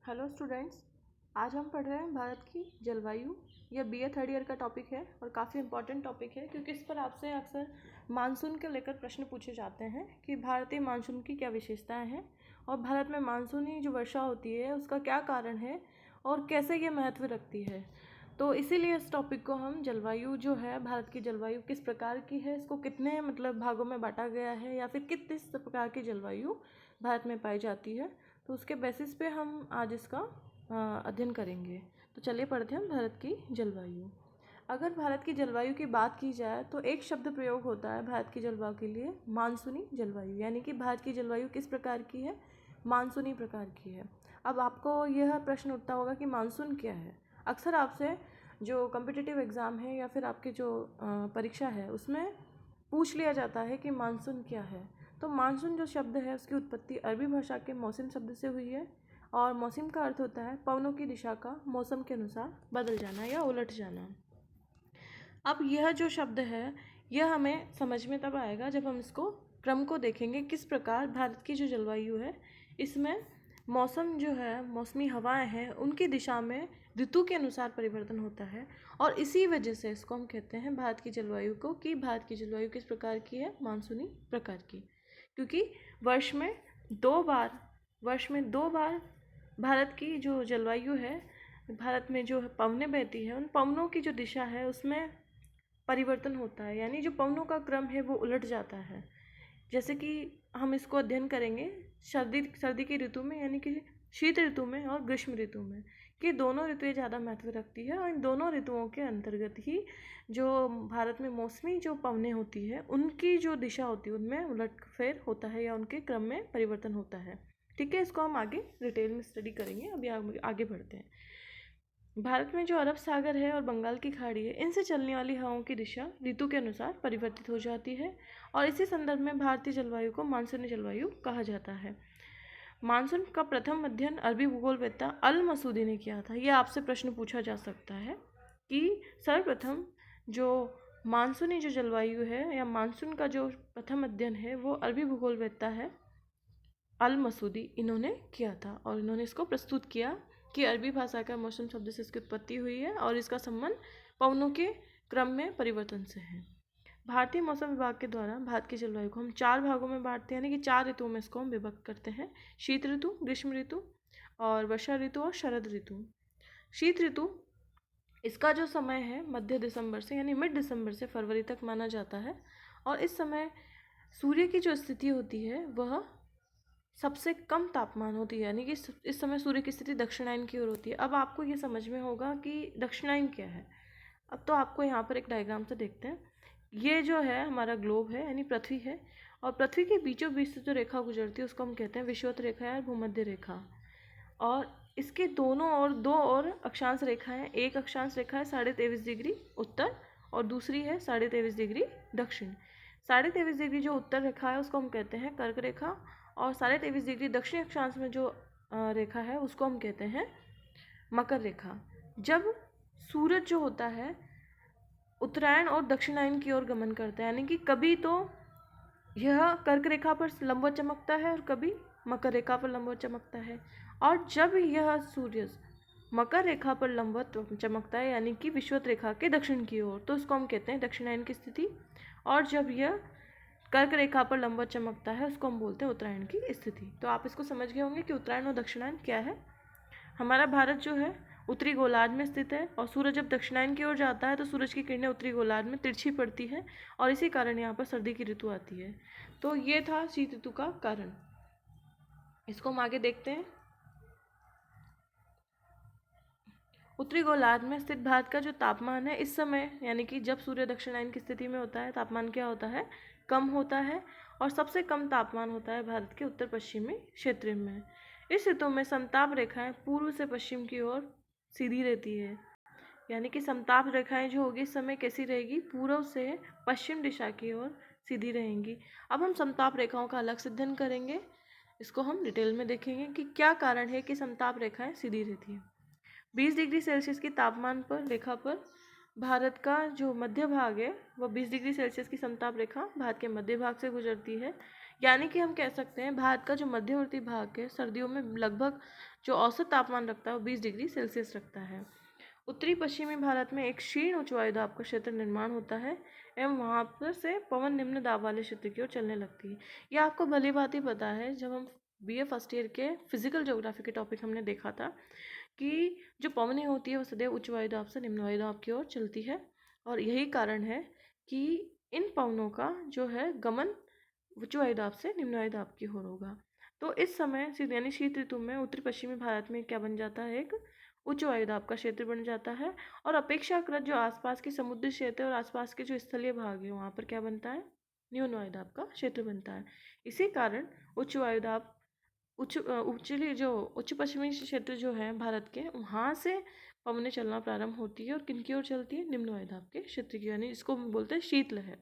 Hello students, आज हम पढ़ रहे हैं भारत की जलवायु। यह बीए थर्ड ईयर का टॉपिक है और काफ़ी इम्पोर्टेंट टॉपिक है क्योंकि इस पर आपसे अक्सर मानसून के लेकर प्रश्न पूछे जाते हैं कि भारतीय मानसून की क्या विशेषताएं हैं और भारत में मानसूनी जो वर्षा होती है उसका क्या कारण है और कैसे ये महत्व रखती है। तो इसीलिए इस टॉपिक को हम जलवायु जो है, भारत की जलवायु किस प्रकार की है, इसको कितने भागों में बांटा गया है या फिर किस प्रकार की जलवायु भारत में पाई जाती है, तो उसके बेसिस पे हम आज इसका अध्ययन करेंगे। तो चलिए पढ़ते हैं भारत की जलवायु। अगर भारत की जलवायु की बात की जाए तो एक शब्द प्रयोग होता है भारत की जलवायु के लिए, मानसूनी जलवायु। यानी कि भारत की जलवायु किस प्रकार की है? मानसूनी प्रकार की है। अब आपको यह प्रश्न उठता होगा कि मानसून क्या है। अक्सर आपसे जो कॉम्पिटिटिव एग्ज़ाम है या फिर आपकी जो परीक्षा है उसमें पूछ लिया जाता है कि मानसून क्या है। तो मानसून जो शब्द है उसकी उत्पत्ति अरबी भाषा के मौसम शब्द से हुई है और मौसम का अर्थ होता है पवनों की दिशा का मौसम के अनुसार बदल जाना या उलट जाना। अब यह जो शब्द है यह हमें समझ में तब आएगा जब हम इसको क्रम को देखेंगे, किस प्रकार भारत की जो जलवायु है इसमें मौसम जो है, मौसमी हवाएं हैं, उनकी दिशा में ऋतु के अनुसार परिवर्तन होता है। और इसी वजह से इसको हम कहते हैं भारत की जलवायु को कि भारत की जलवायु किस प्रकार की है? मानसूनी प्रकार की। क्योंकि वर्ष में दो बार भारत की जो जलवायु है, भारत में जो पवनें बहती है, उन पवनों की जो दिशा है उसमें परिवर्तन होता है। यानी जो पवनों का क्रम है वो उलट जाता है। जैसे कि हम इसको अध्ययन करेंगे सर्दी की ऋतु में, यानी कि शीत ऋतु में और ग्रीष्म ऋतु में, कि दोनों ऋतुएं ज़्यादा महत्व रखती है और इन दोनों ऋतुओं के अंतर्गत ही जो भारत में मौसमी जो पवनें होती है उनकी जो दिशा होती है उनमें उलटफेर होता है या उनके क्रम में परिवर्तन होता है। ठीक है, इसको हम आगे डिटेल में स्टडी करेंगे। अभी आगे बढ़ते हैं। भारत में जो अरब सागर है और बंगाल की खाड़ी है, इनसे चलने वाली हवाओं की दिशा ऋतु के अनुसार परिवर्तित हो जाती है और इसी संदर्भ में भारतीय जलवायु को मानसूनी जलवायु कहा जाता है। मानसून का प्रथम अध्ययन अरबी भूगोलवेत्ता अल मसूदी ने किया था। यह आपसे प्रश्न पूछा जा सकता है कि सर्वप्रथम जो मानसूनी जो जलवायु है या मानसून का जो प्रथम अध्ययन है वो अरबी भूगोलवेत्ता है अल मसूदी, इन्होंने किया था और इन्होंने इसको प्रस्तुत किया कि अरबी भाषा का मौसम शब्द से इसकी उत्पत्ति हुई है और इसका संबंध पवनों के क्रम में परिवर्तन से है। भारतीय मौसम विभाग के द्वारा भारत की जलवायु को हम 4 भागों में बांटते हैं, यानी कि 4 ऋतुओं में इसको हम विभक्त करते हैं। शीत ऋतु, ग्रीष्म ऋतु और वर्षा ऋतु और शरद ऋतु। शीत ऋतु, इसका जो समय है मध्य दिसंबर से यानी मिड दिसंबर से फरवरी तक माना जाता है और इस समय सूर्य की जो स्थिति होती है वह सबसे कम तापमान होती है, यानी कि इस समय सूर्य की स्थिति दक्षिणायन की ओर होती है। अब आपको ये समझ में होगा कि दक्षिणायन क्या है। अब तो आपको यहाँ पर एक डायग्राम से देखते हैं। ये जो है हमारा ग्लोब है, यानी पृथ्वी है, और पृथ्वी के बीचों बीच से जो रेखा गुजरती है उसको हम कहते हैं विषुवत रेखा या भूमध्य रेखा। और इसके दोनों और दो और अक्षांश रेखा है। एक अक्षांश रेखा है 23.5 डिग्री उत्तर और दूसरी है 23.5 डिग्री दक्षिण। 23.5 डिग्री जो उत्तर रेखा है उसको हम कहते हैं कर्क रेखा और 23.5 डिग्री दक्षिण अक्षांश में जो रेखा है उसको हम कहते हैं मकर रेखा। जब सूरज जो होता है उत्तरायण और दक्षिणायन की ओर गमन करता है, यानी कि कभी तो यह कर्क रेखा पर लंबवत चमकता है और कभी मकर रेखा पर लंबवत चमकता है। और जब यह सूर्य मकर रेखा पर लंबवत चमकता है, यानी कि विषुवत रेखा के दक्षिण की ओर, तो उसको हम कहते हैं दक्षिणायन की स्थिति। और जब यह कर्क रेखा पर लंबवत चमकता है उसको हम बोलते हैं उत्तरायण की स्थिति। तो आप इसको समझ गए होंगे कि उत्तरायण और दक्षिणायन क्या है। हमारा भारत जो है उत्तरी गोलार्ध में स्थित है और सूरज जब दक्षिणायन की ओर जाता है तो सूरज की किरणें उत्तरी गोलार्ध में तिरछी पड़ती है और इसी कारण यहाँ पर सर्दी की ऋतु आती है। तो ये था शीत ऋतु का कारण। इसको हम आगे देखते हैं। उत्तरी गोलार्ध में स्थित भारत का जो तापमान है इस समय, यानी कि जब सूर्य दक्षिणायन की स्थिति में होता है, तापमान क्या होता है? कम होता है और सबसे कम तापमान होता है भारत के उत्तर पश्चिमी क्षेत्र में। इस ऋतु में समताप रेखाएं पूर्व से पश्चिम की ओर सीधी रहती है, यानी कि समताप रेखाएं जो होगी इस समय कैसी रहेगी? पूर्व से पश्चिम दिशा की ओर सीधी रहेंगी। अब हम समताप रेखाओं का अलग से अध्ययन करेंगे। इसको हम डिटेल में देखेंगे कि क्या कारण है कि समताप रेखाएं सीधी रहती हैं। 20 डिग्री सेल्सियस की तापमान पर रेखा पर भारत का जो मध्य भाग है वह 20 डिग्री सेल्सियस की समताप रेखा भारत के मध्य भाग से गुजरती है। यानी कि हम कह सकते हैं भारत का जो मध्यवर्ती भाग है सर्दियों में लगभग जो औसत तापमान रखता है वो 20 डिग्री सेल्सियस रखता है। उत्तरी पश्चिमी भारत में एक क्षीण उच्च वायु दाब का क्षेत्र निर्माण होता है एवं वहाँ पर से पवन निम्न दाब वाले क्षेत्र की ओर चलने लगती है। यह आपको भली भांति पता है, जब हम बीए फर्स्ट ईयर के फिजिकल ज्योग्राफी के टॉपिक हमने देखा था कि जो पवनें होती है वो सदैव उच्च वायु दाब से निम्न वायु दाब की ओर चलती है, और यही कारण है कि इन पवनों का जो है गमन उच्च वायु दाब से निम्न वायु दाब की ओर होगा। तो इस समय यानी शीत ऋतु में उत्तरी पश्चिमी भारत में क्या बन जाता है, एक उच्च वायु दाब का क्षेत्र बन जाता है, और अपेक्षाकृत जो आसपास के समुद्री क्षेत्र और आसपास के जो स्थलीय भाग है वहाँ पर क्या बनता है, न्यून वायु दाब का क्षेत्र बनता है। इसी कारण उच्च वायु दाब उच्चली जो उच्च पश्चिमी क्षेत्र जो है भारत के, वहाँ से पवनें चलना प्रारंभ होती है और किन की ओर चलती है, निम्न वायु दाब के क्षेत्र की, यानी इसको हम बोलते हैं शीतलहर।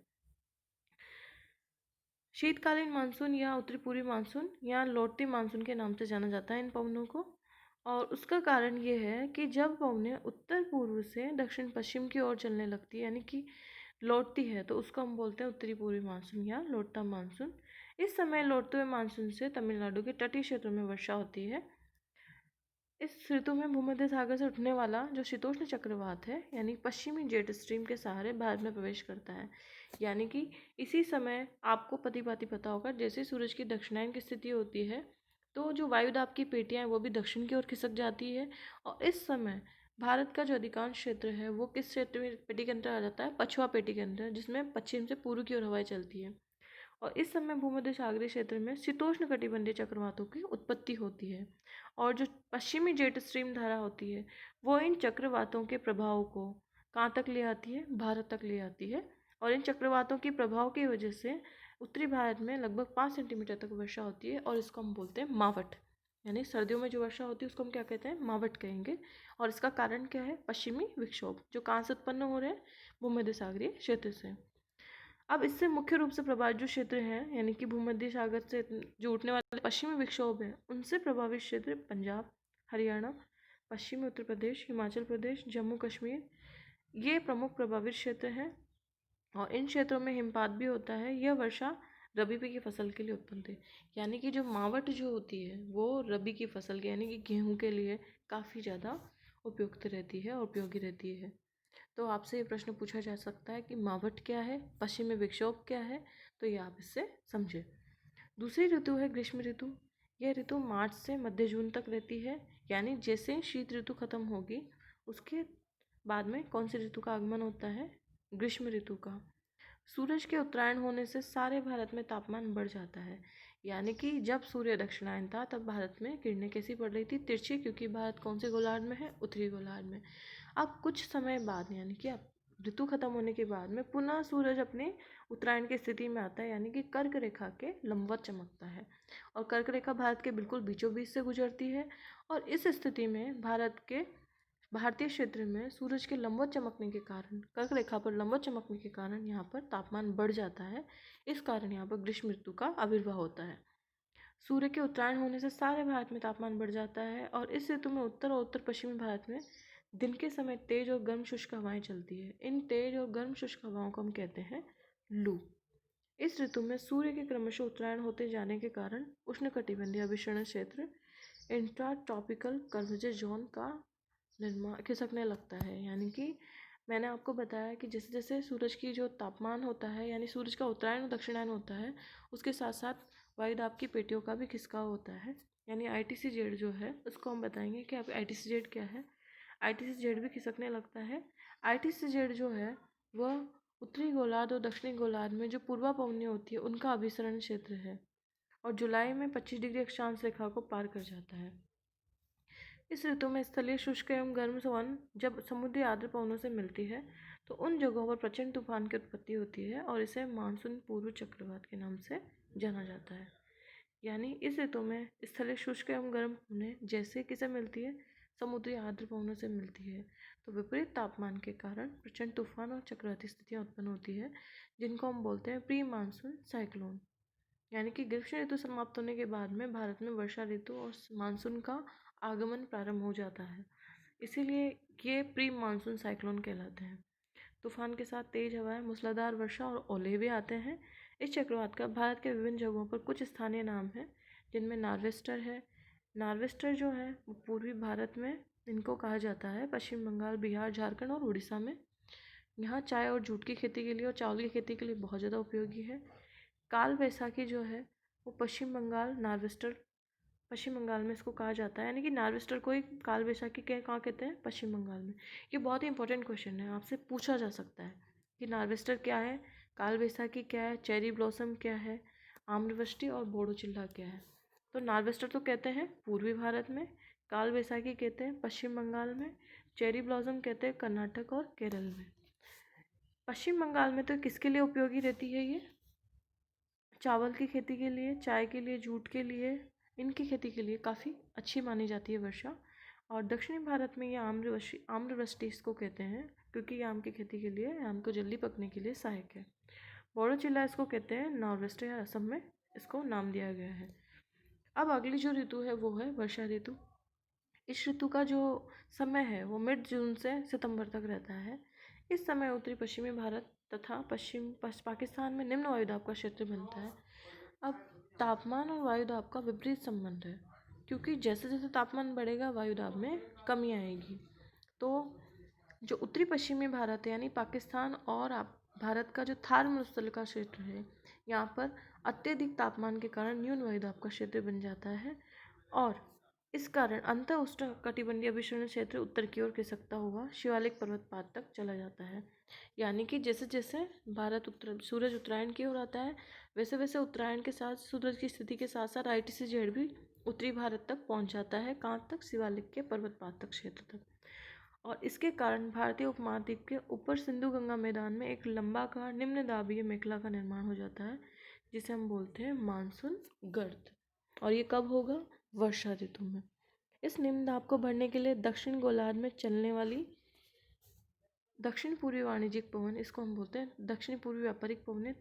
शीतकालीन मानसून या उत्तरी पूर्वी मानसून या लौटती मानसून के नाम से जाना जाता है इन पवनों को, और उसका कारण ये है कि जब पवनें उत्तर पूर्व से दक्षिण पश्चिम की ओर चलने लगती है यानी कि लौटती है, तो उसको हम बोलते हैं उत्तरी पूर्वी मानसून या लौटता मानसून। इस समय लौटते हुए मानसून से तमिलनाडु के तटीय क्षेत्रों में वर्षा होती है। इस ऋतु में भूमध्य सागर से उठने वाला जो शीतोष्ण चक्रवात है यानी पश्चिमी जेट स्ट्रीम के सहारे भारत में प्रवेश करता है। यानी कि इसी समय आपको पति भांति पता होगा, जैसे सूरज की दक्षिणायन की स्थिति होती है तो जो वायुदाब की पेटियां हैं वो भी दक्षिण की ओर खिसक जाती है, और इस समय भारत का जो अधिकांश क्षेत्र है वो किस क्षेत्र में पेटी के अंदर आ जाता है, पछुआ पेटी के अंदर, जिसमें पश्चिम से पूर्व की ओर हवाएं चलती है। और इस समय भूमध्य सागरीय क्षेत्र में शीतोष्ण कटिबंधीय चक्रवातों की उत्पत्ति होती है, और जो पश्चिमी जेट स्ट्रीम धारा होती है वो इन चक्रवातों के प्रभाव को कहाँ तक ले आती है, भारत तक ले आती है। और इन चक्रवातों के प्रभाव की वजह से उत्तरी भारत में लगभग 5 सेंटीमीटर तक वर्षा होती है, और इसको हम बोलते हैं मावट। यानी सर्दियों में जो वर्षा होती है उसको हम क्या कहते हैं, मावट कहेंगे। और इसका कारण क्या है, पश्चिमी विक्षोभ जो कहाँ से उत्पन्न हो रहे हैं, भूमध्य सागरीय क्षेत्र से। अब इससे मुख्य रूप से प्रभावित जो क्षेत्र हैं यानी कि भूमध्य सागर से जो उठने वाले पश्चिमी विक्षोभ हैं उनसे प्रभावित क्षेत्र पंजाब, हरियाणा, पश्चिमी उत्तर प्रदेश, हिमाचल प्रदेश, जम्मू कश्मीर, ये प्रमुख प्रभावित क्षेत्र हैं। और इन क्षेत्रों में हिमपात भी होता है। यह वर्षा रबी की फसल के लिए उत्पन्न थी। यानी कि जो मावट जो होती है वो रबी की फसल के यानी कि गेहूँ के लिए काफ़ी ज़्यादा उपयुक्त रहती है और उपयोगी रहती है। तो आपसे ये प्रश्न पूछा जा सकता है कि मावट क्या है, पश्चिमी विक्षोभ क्या है, तो ये आप इससे समझे। दूसरी ऋतु है ग्रीष्म ऋतु। यह ऋतु मार्च से मध्य जून तक रहती है। यानी जैसे शीत ऋतु खत्म होगी उसके बाद में कौन सी ऋतु का आगमन होता है, ग्रीष्म ऋतु का। सूरज के उत्तरायण होने से सारे भारत में तापमान बढ़ जाता है। यानी कि जब सूर्य दक्षिणायन था तब भारत में किरणें कैसी पड़ रही थी, तिरछी, क्योंकि भारत कौन से गोलार्ध में है, उत्तरी गोलार्ध में। अब कुछ समय बाद यानी कि अब ऋतु खत्म होने के बाद में पुनः सूरज अपने उत्तरायण की स्थिति में आता है, यानी कि कर्क रेखा के लंबवत चमकता है, और कर्क रेखा भारत के बिल्कुल बीचों बीच से गुजरती है। और इस स्थिति में भारत के भारतीय क्षेत्र में सूरज के लंबवत चमकने के कारण, कर्क रेखा पर लंबवत चमकने के कारण यहाँ पर तापमान बढ़ जाता है। इस कारण यहाँ पर ग्रीष्म ऋतु का आविर्भाव होता है। सूर्य के उत्तरायण होने से सारे भारत में तापमान बढ़ जाता है, और इस ऋतु में उत्तर और उत्तर पश्चिमी भारत में दिन के समय तेज और गर्म शुष्क हवाएं चलती है। इन तेज और गर्म शुष्क हवाओं को हम कहते हैं लू। इस ऋतु में सूर्य के क्रमशः उत्तरायण होते जाने के कारण उष्णकटिबंधीय अभिसरण क्षेत्र इंट्रा ट्रॉपिकल कर्वेचर जोन का निर्माण खिसकने लगता है। यानी कि मैंने आपको बताया कि जैसे जैसे सूरज की जो तापमान होता है यानी सूरज का उत्तरायण और दक्षिणायन होता है उसके साथ साथ वायुदाब की पेटियों का भी खिसकाव होता है। यानी आईटीसी जेड जो है उसको हम बताएंगे कि आप आईटीसी जेड क्या है। आईटीसी जेड भी खिसकने लगता है। आईटीसी जेड जो है वह उत्तरी गोलार्ध और दक्षिणी गोलार्ध में जो पूर्वा पवनी होती है उनका अभिसरण क्षेत्र है, और जुलाई में 25 डिग्री अक्षांश रेखा को पार कर जाता है। इस ऋतु में स्थलीय शुष्क एवं गर्म वन जब समुद्री आर्द्र पवनों से मिलती है तो उन जगहों पर प्रचंड तूफान की उत्पत्ति होती है, और इसे मानसून पूर्व चक्रवात के नाम से जाना जाता है। यानी इस ऋतु में स्थलीय शुष्क एवं गर्म पवनें जैसे किसे मिलती है, समुद्री आर्द्र पवनों से मिलती है, तो विपरीत तापमान के कारण प्रचंड तूफान और चक्रवाती स्थितियाँ उत्पन्न होती है, जिनको हम बोलते हैं प्री मानसून साइक्लोन। यानी कि ग्रीष्म ऋतु समाप्त होने के बाद में भारत में वर्षा ऋतु और मानसून का आगमन प्रारंभ हो जाता है, इसीलिए ये प्री मानसून साइक्लोन कहलाते हैं। तूफान के साथ तेज हवाएं, मूसलाधार वर्षा और ओले भी आते हैं। इस चक्रवात का भारत के विभिन्न जगहों पर कुछ स्थानीय नाम हैं, जिनमें नार्वेस्टर है। नार्वेस्टर जो है वो पूर्वी भारत में इनको कहा जाता है, पश्चिम बंगाल, बिहार, झारखंड और उड़ीसा में। यहाँ चाय और जूट की खेती के लिए और चावल की खेती के लिए बहुत ज़्यादा उपयोगी है। काल बैसाखी जो है वो पश्चिम बंगाल, नार्वेस्टर पश्चिम बंगाल में इसको कहा जाता है, यानी कि नार्वेस्टर को ही काल बैसाखी कहाँ कहते हैं, पश्चिम बंगाल में। ये बहुत ही इंपॉर्टेंट क्वेश्चन है, आपसे पूछा जा सकता है कि नार्वेस्टर क्या है, काल बैसाखी क्या है, चेरी ब्लॉसम क्या है, आम्रवृष्टि और बोडो चिल्ला क्या है। तो नार्वेस्टर तो कहते हैं पूर्वी भारत में, काल बैसाखी कहते हैं पश्चिम बंगाल में, चेरी ब्लॉसम कहते हैं कर्नाटक और केरल में। पश्चिम बंगाल में तो किसके लिए उपयोगी रहती है ये, चावल की खेती के लिए, चाय के लिए, जूट के लिए, इनकी खेती के लिए काफ़ी अच्छी मानी जाती है वर्षा। और दक्षिणी भारत में ये आम्रवृष्टि इसको कहते हैं, क्योंकि ये आम की खेती के लिए, आम को जल्दी पकने के लिए सहायक है। बोडो चिल्ला इसको कहते हैं, नॉर्वेस्टर या असम में इसको नाम दिया गया है। अब अगली जो ऋतु है वो है वर्षा ऋतु। इस ऋतु का जो समय है वो मिड जून से सितंबर तक रहता है। इस समय उत्तरी पश्चिमी भारत तथा पाकिस्तान में निम्न वायुदाब का क्षेत्र बनता है। अब तापमान और वायुदाब का विपरीत संबंध है, क्योंकि जैसे जैसे तापमान बढ़ेगा वायुदाब में कमी आएगी। तो जो उत्तरी पश्चिमी भारत है, यानी पाकिस्तान और भारत का जो थार मरुस्थल का क्षेत्र है, यहाँ पर अत्यधिक तापमान के कारण न्यून वायुदाब का क्षेत्र बन जाता है, और इस कारण अंतर उष्णकटिबंधीय विषुवत क्षेत्र उत्तर की ओर खिसकता हुआ शिवालिक पर्वतपात तक चला जाता है। यानी कि जैसे जैसे भारत सूरज उत्तरायण की ओर आता है, वैसे वैसे उत्तरायण के साथ सूरज की स्थिति के साथ साथ ITC-Z भी उत्तरी भारत तक पहुंच जाता है। कहाँ तक, शिवालिक के पर्वतपात तक क्षेत्र तक। और इसके कारण भारतीय उपमहाद्वीप के ऊपर सिंधु गंगा मैदान में एक लंबाकार निम्न दाबीय मेखला का निर्माण हो जाता है, जिसे हम बोलते हैं मानसून गर्त। और ये कब होगा, वर्षा ऋतु में। इस निम्न दाब को भरने के लिए दक्षिण गोलार्ध में चलने वाली दक्षिण पूर्वी वाणिज्यिक पवन, इसको हम बोलते हैं दक्षिण पूर्वी व्यापारिक पवनें,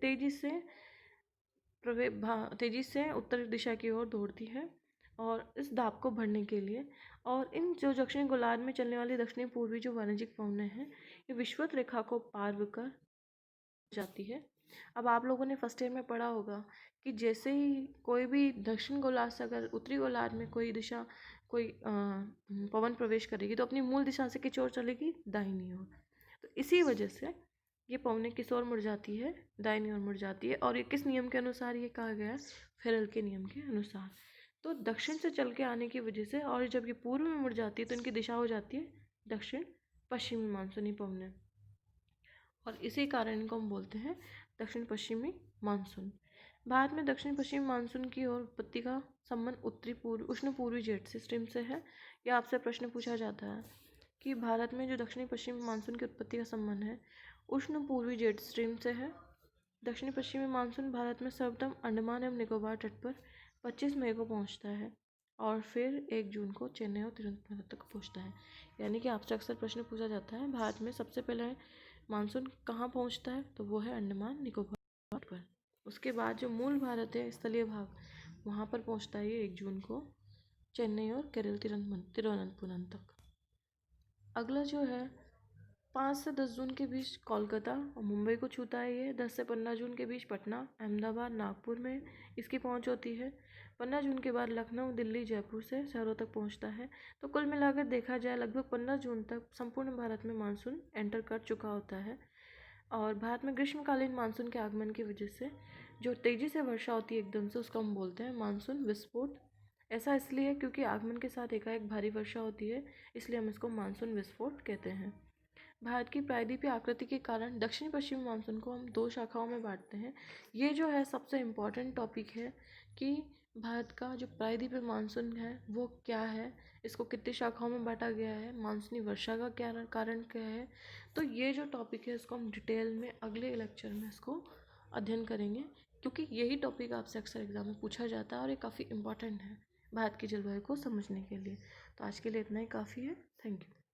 तेजी से उत्तर दिशा की ओर दौड़ती है और इस दाब को भरने के लिए। और इन जो दक्षिण गोलार्ध में चलने वाली दक्षिणी पूर्वी जो वाणिज्यिक पवनें हैं, ये विषुवत रेखा को पार कर जाती है। अब आप लोगों ने फर्स्ट ईयर में पढ़ा होगा कि जैसे ही कोई भी दक्षिण गोलार्ध से अगर उत्तरी गोलार्ध में कोई पवन प्रवेश करेगी तो अपनी मूल दिशा से किस ओर चलेगी, दाहिनी ओर। तो इसी वजह से ये पवनें किस ओर मुड़ जाती है, दाहिनी ओर मुड़ जाती है। और ये किस नियम के अनुसार ये कहा गया है, फेरेल के नियम के अनुसार। तो दक्षिण से चल के आने की वजह से, और जब ये पूर्व में मुड़ जाती है तो इनकी दिशा हो जाती है दक्षिण पश्चिमी मानसूनी पवनें, और इसी कारण इनको हम बोलते हैं दक्षिण पश्चिमी मानसून। भारत में दक्षिण पश्चिमी मानसून की ओर उत्पत्ति का संबंध उष्ण पूर्वी जेट सिस्टम से है। यह आपसे प्रश्न पूछा जाता है कि भारत में जो दक्षिणी पश्चिमी मानसून की उत्पत्ति का संबंध है उष्ण पूर्वी जेट स्ट्रीम से है। दक्षिणी पश्चिमी मानसून भारत में सर्वप्रथम अंडमान एवं निकोबार तट पर 25 मई को पहुंचता है और फिर 1 जून को चेन्नई और तिरुवनंतपुरम तक पहुंचता है। यानी कि आपसे अक्सर प्रश्न पूछा जाता है भारत में सबसे पहले मानसून कहाँ पहुंचता है, तो वो है अंडमान निकोबार पर। उसके बाद जो मूल भारत है, स्थलीय भाग, वहाँ पर पहुंचता है ये 1 जून को चेन्नई और केरल तिरुवनंतपुरम तक। अगला जो है 5 से 10 जून के बीच कोलकाता और मुंबई को छूता है ये। 10 से 15 जून के बीच पटना, अहमदाबाद, नागपुर में इसकी पहुंच होती है। 15 जून के बाद लखनऊ, दिल्ली, जयपुर से शहरों तक पहुंचता है। तो कुल मिलाकर देखा जाए लगभग 15 जून तक संपूर्ण भारत में मानसून एंटर कर चुका होता है। और भारत में ग्रीष्मकालीन मानसून के आगमन की वजह से जो तेज़ी से वर्षा होती है एकदम से, उसको हम बोलते हैं मानसून विस्फोट। ऐसा इसलिए क्योंकि आगमन के साथ एकाएक भारी वर्षा होती है, इसलिए हम इसको मानसून विस्फोट कहते हैं। भारत की प्रायद्वीपीय आकृति के कारण दक्षिण पश्चिमी मानसून को हम 2 शाखाओं में बांटते हैं। ये जो है सबसे इम्पॉर्टेंट टॉपिक है कि भारत का जो प्रायद्वीपीय मानसून है वो क्या है, इसको कितनी शाखाओं में बांटा गया है, मानसूनी वर्षा का क्या कारण क्या है। तो ये जो टॉपिक है इसको हम डिटेल में अगले लेक्चर में इसको अध्ययन करेंगे, क्योंकि यही टॉपिक आपसे अक्सर एग्जाम में पूछा जाता है और ये काफ़ी इम्पॉर्टेंट है भारत की जलवायु को समझने के लिए। तो आज के लिए इतना ही काफ़ी है। Thank you.